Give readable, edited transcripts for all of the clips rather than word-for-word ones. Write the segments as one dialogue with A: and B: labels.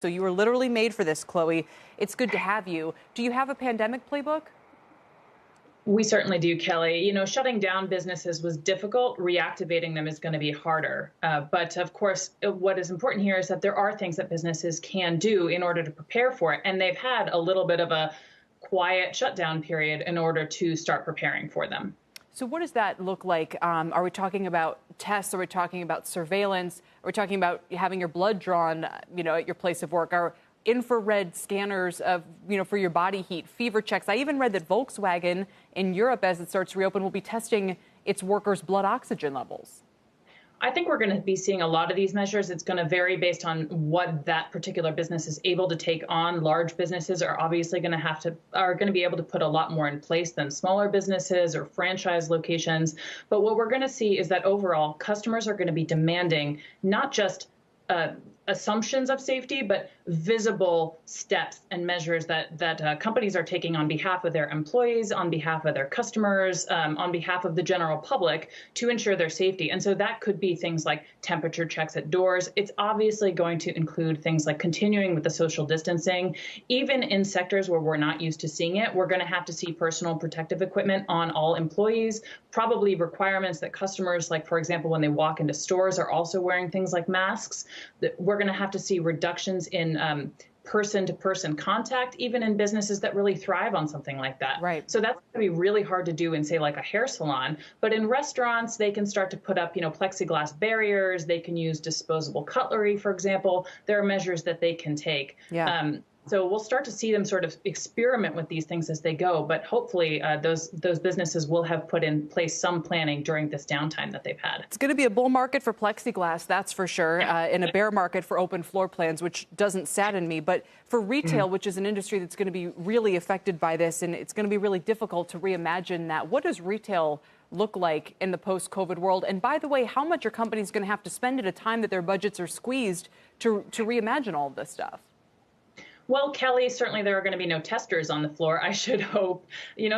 A: So you were literally made for this, Chloe. It's good to have you. Do you have a pandemic playbook?
B: We certainly do, Kelly. Shutting down businesses was difficult. Reactivating them is going to be harder. But of course, what is important here is that there are things that businesses can do in order to prepare for it. And they've had a little bit of a quiet shutdown period in order to start preparing for them.
A: So what does that look like? Are we talking about tests? Are we talking about surveillance? Are we talking about having your blood drawn, at your place of work? Are infrared scanners of, for your body heat, fever checks? I even read that Volkswagen in Europe, as it starts to reopen, will be testing its workers' blood oxygen levels.
B: I think we're going to be seeing a lot of these measures. It's going to vary based on what that particular business is able to take on. Large businesses are obviously going to be able to put a lot more in place than smaller businesses or franchise locations. But what we're going to see is that overall, customers are going to be demanding not just assumptions of safety, but visible steps and measures that companies are taking on behalf of their employees, on behalf of their customers, on behalf of the general public to ensure their safety. And so that could be things like temperature checks at doors. It's obviously going to include things like continuing with the social distancing. Even in sectors where we're not used to seeing it, we're going to have to see personal protective equipment on all employees, probably requirements that customers, like, for example, when they walk into stores, are also wearing things like masks. We're going to have to see reductions in person-to-person contact, even in businesses that really thrive on something like that.
A: Right.
B: So that's going to be really hard to do in, say, like a hair salon. But in restaurants, they can start to put up, plexiglass barriers. They can use disposable cutlery, for example. There are measures that they can take.
A: Yeah.
B: So we'll start to see them sort of experiment with these things as they go. But hopefully those businesses will have put in place some planning during this downtime that they've had.
A: It's going to be a bull market for plexiglass, that's for sure, and a bear market for open floor plans, which doesn't sadden me. But for retail, which is an industry that's going to be really affected by this, and it's going to be really difficult to reimagine that, what does retail look like in the post-COVID world? And by the way, how much are companies going to have to spend at a time that their budgets are squeezed to reimagine all of this stuff?
B: Well, Kelly, certainly there are going to be no testers on the floor, I should hope.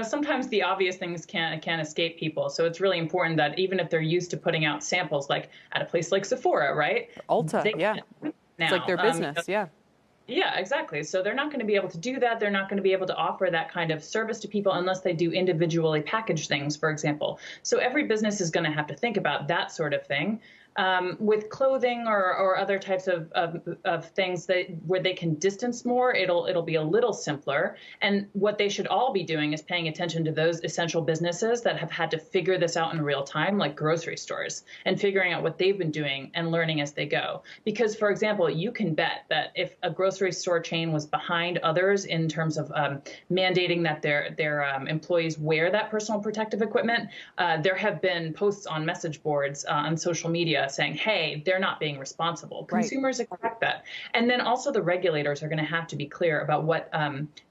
B: Sometimes the obvious things can't escape people. So it's really important that even if they're used to putting out samples, like at a place like Sephora, right?
A: Ulta, yeah. It's like their business, yeah.
B: Yeah, exactly. So they're not going to be able to do that. They're not going to be able to offer that kind of service to people unless they do individually packaged things, for example. So every business is going to have to think about that sort of thing. With clothing or other types of things where they can distance more, it'll be a little simpler. And what they should all be doing is paying attention to those essential businesses that have had to figure this out in real time, like grocery stores, and figuring out what they've been doing and learning as they go. Because, for example, you can bet that if a grocery store chain was behind others in terms of mandating that their employees wear that personal protective equipment, there have been posts on message boards on social media saying, hey, they're not being responsible. Consumers expect that. And then also the regulators are going to have to be clear about what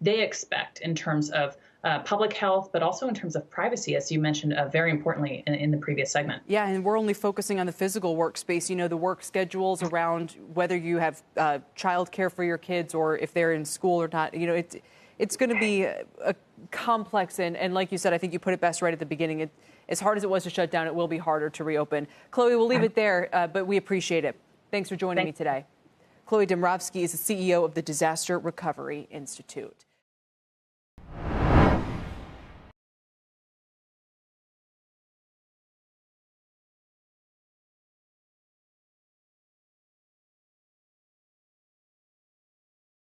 B: they expect in terms of public health, but also in terms of privacy, as you mentioned very importantly in the previous segment.
A: Yeah, and we're only focusing on the physical workspace, the work schedules around whether you have childcare for your kids or if they're in school or not. It's going to be a complex and like you said, I think you put it best right at the beginning. As hard as it was to shut down, it will be harder to reopen. Chloe, we'll leave it there, but we appreciate it. Thanks for joining me today. Chloe Demrovsky is the CEO of the Disaster Recovery Institute.